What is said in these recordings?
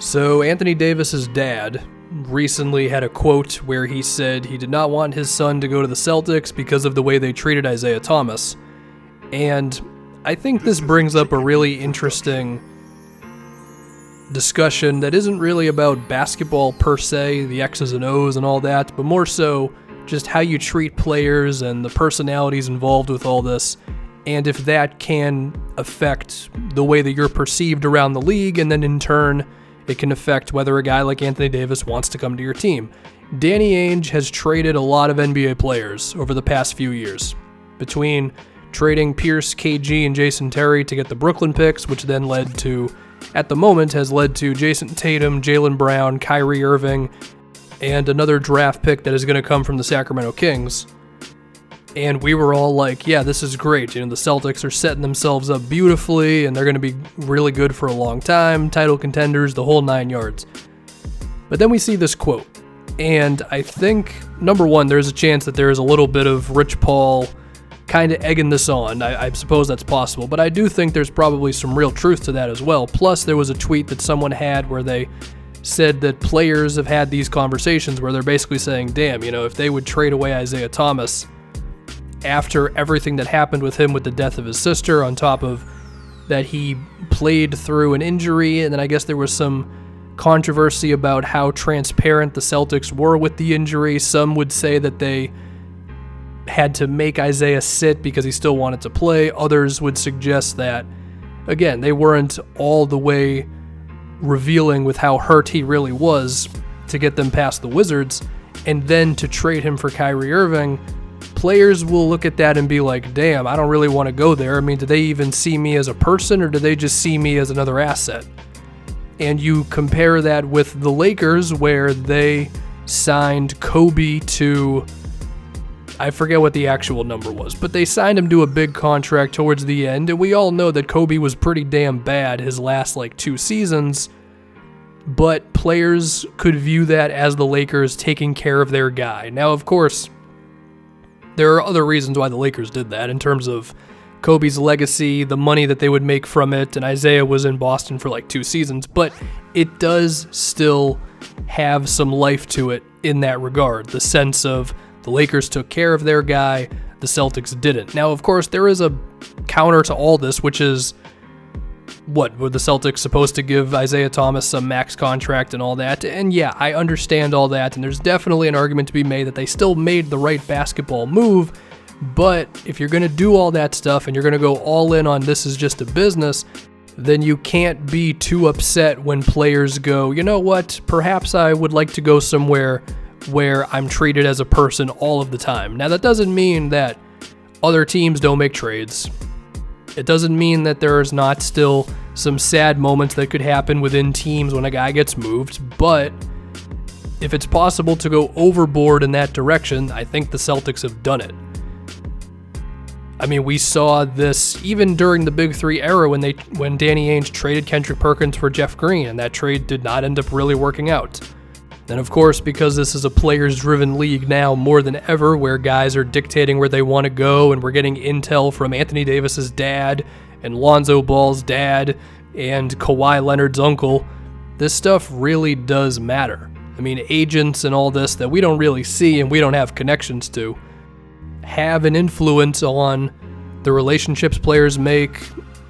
So Anthony Davis's dad recently had a quote where he said he did not want his son to go to the Celtics because of the way they treated Isaiah Thomas. And I think this brings up a really interesting discussion that isn't really about basketball per se, the X's and O's and all that, but more so just how you treat players and the personalities involved with all this, and if that can affect the way that you're perceived around the league, and then in turn, it can affect whether a guy like Anthony Davis wants to come to your team. Danny Ainge has traded a lot of NBA players over the past few years, between trading Pierce, KG, and Jason Terry to get the Brooklyn picks, which then led to, at the moment, has led to Jason Tatum, Jaylen Brown, Kyrie Irving, and another draft pick that is going to come from the Sacramento Kings. And we were all like, yeah, this is great. You know, the Celtics are setting themselves up beautifully, and they're going to be really good for a long time, title contenders, the whole 9 yards. But then we see this quote, and I think, number one, there's a chance that there is a little bit of Rich Paul kind of egging this on. I suppose that's possible, but I do think there's probably some real truth to that as well. Plus, there was a tweet that someone had where they said that players have had these conversations where they're basically saying, damn, you know, if they would trade away Isaiah Thomas after everything that happened with him with the death of his sister, on top of that he played through an injury, and then I guess there was some controversy about how transparent the Celtics were with the injury. Some would say that they had to make Isaiah sit because he still wanted to play. Others would suggest that, again, they weren't all the way revealing with how hurt he really was to get them past the Wizards, and then to trade him for Kyrie Irving. Players will look at that and be like, damn, I don't really want to go there. I mean, do they even see me as a person, or do they just see me as another asset? And you compare that with the Lakers, where they signed Kobe to, I forget what the actual number was, but they signed him to a big contract towards the end, and we all know that Kobe was pretty damn bad his last 2 seasons, but players could view that as the Lakers taking care of their guy. Now, of course, there are other reasons why the Lakers did that in terms of Kobe's legacy, the money that they would make from it, and Isaiah was in Boston for 2 seasons, but it does still have some life to it in that regard, the sense of the Lakers took care of their guy, the Celtics didn't. Now, of course, there is a counter to all this, which is, what, were the Celtics supposed to give Isaiah Thomas some max contract and all that? And yeah, I understand all that, and there's definitely an argument to be made that they still made the right basketball move, but if you're going to do all that stuff and you're going to go all in on this is just a business, then you can't be too upset when players go, you know what, perhaps I would like to go somewhere where I'm treated as a person all of the time. Now, that doesn't mean that other teams don't make trades. It doesn't mean that there's not still some sad moments that could happen within teams when a guy gets moved, but if it's possible to go overboard in that direction, I think the Celtics have done it. I mean, we saw this even during the Big Three era when Danny Ainge traded Kendrick Perkins for Jeff Green, and that trade did not end up really working out. And of course, because this is a players-driven league now more than ever, where guys are dictating where they want to go, and we're getting intel from Anthony Davis's dad and Lonzo Ball's dad and Kawhi Leonard's uncle, this stuff really does matter. I mean, agents and all this that we don't really see and we don't have connections to have an influence on the relationships players make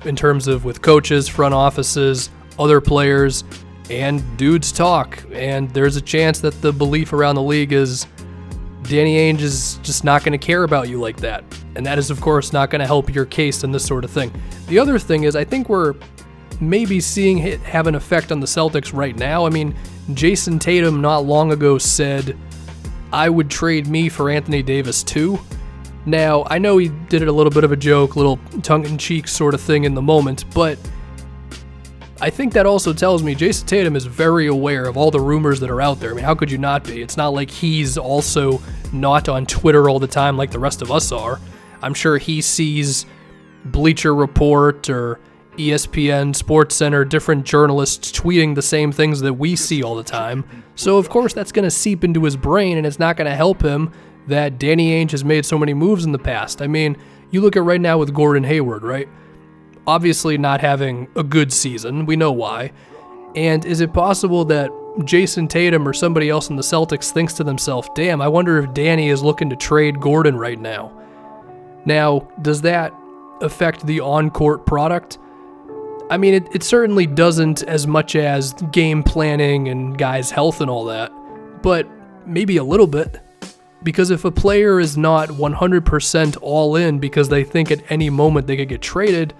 in terms of with coaches, front offices, other players, and dudes talk, and there's a chance that the belief around the league is Danny Ainge is just not going to care about you like that, and that is, of course, not going to help your case in this sort of thing. The other thing is, I think we're maybe seeing it have an effect on the Celtics right now. I mean, Jason Tatum not long ago said, I would trade me for Anthony Davis too. Now, I know he did it a little bit of a joke, little tongue-in-cheek sort of thing in the moment, but I think that also tells me Jason Tatum is very aware of all the rumors that are out there. I mean, how could you not be? It's not like he's also not on Twitter all the time like the rest of us are. I'm sure he sees Bleacher Report or ESPN, SportsCenter, different journalists tweeting the same things that we see all the time. So, of course, that's going to seep into his brain, and it's not going to help him that Danny Ainge has made so many moves in the past. I mean, you look at right now with Gordon Hayward, right? Obviously not having a good season. We know why. And is it possible that Jason Tatum or somebody else in the Celtics thinks to themselves, damn, I wonder if Danny is looking to trade Gordon right now? Now, does that affect the on-court product? I mean, it certainly doesn't as much as game planning and guys' health and all that, but maybe a little bit. Because if a player is not 100% all in because they think at any moment they could get traded,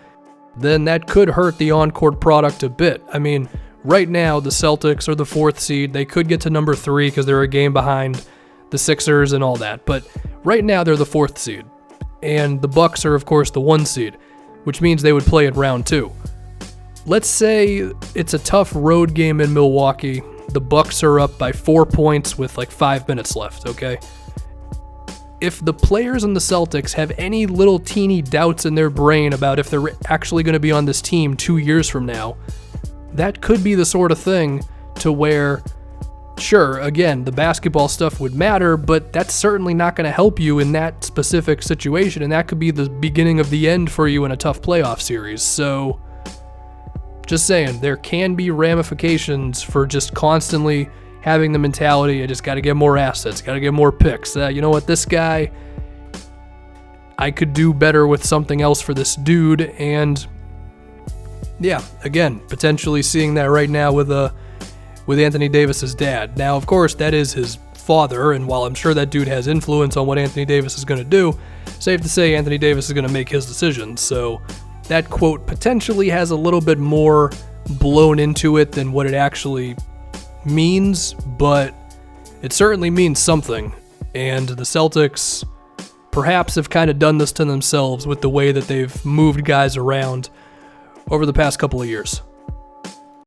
then that could hurt the on-court product a bit. I mean, right now, the Celtics are the 4th seed. They could get to number 3 because they're a game behind the Sixers and all that. But right now, they're the 4th seed. And the Bucks are, of course, the 1 seed, which means they would play in round 2. Let's say it's a tough road game in Milwaukee. The Bucks are up by 4 points with like 5 minutes left, okay? If the players in the Celtics have any little teeny doubts in their brain about if they're actually going to be on this team 2 years from now, that could be the sort of thing to where, sure, again, the basketball stuff would matter, but that's certainly not going to help you in that specific situation, and that could be the beginning of the end for you in a tough playoff series. So, just saying, there can be ramifications for just constantly having the mentality, I just got to get more assets, got to get more picks. You know what, this guy, I could do better with something else for this dude, and yeah, again, potentially seeing that right now with Anthony Davis's dad. Now, of course, that is his father, and while I'm sure that dude has influence on what Anthony Davis is going to do, safe to say Anthony Davis is going to make his decisions. So that quote potentially has a little bit more blown into it than what it actually means, but it certainly means something. And the Celtics perhaps have kind of done this to themselves with the way that they've moved guys around over the past couple of years.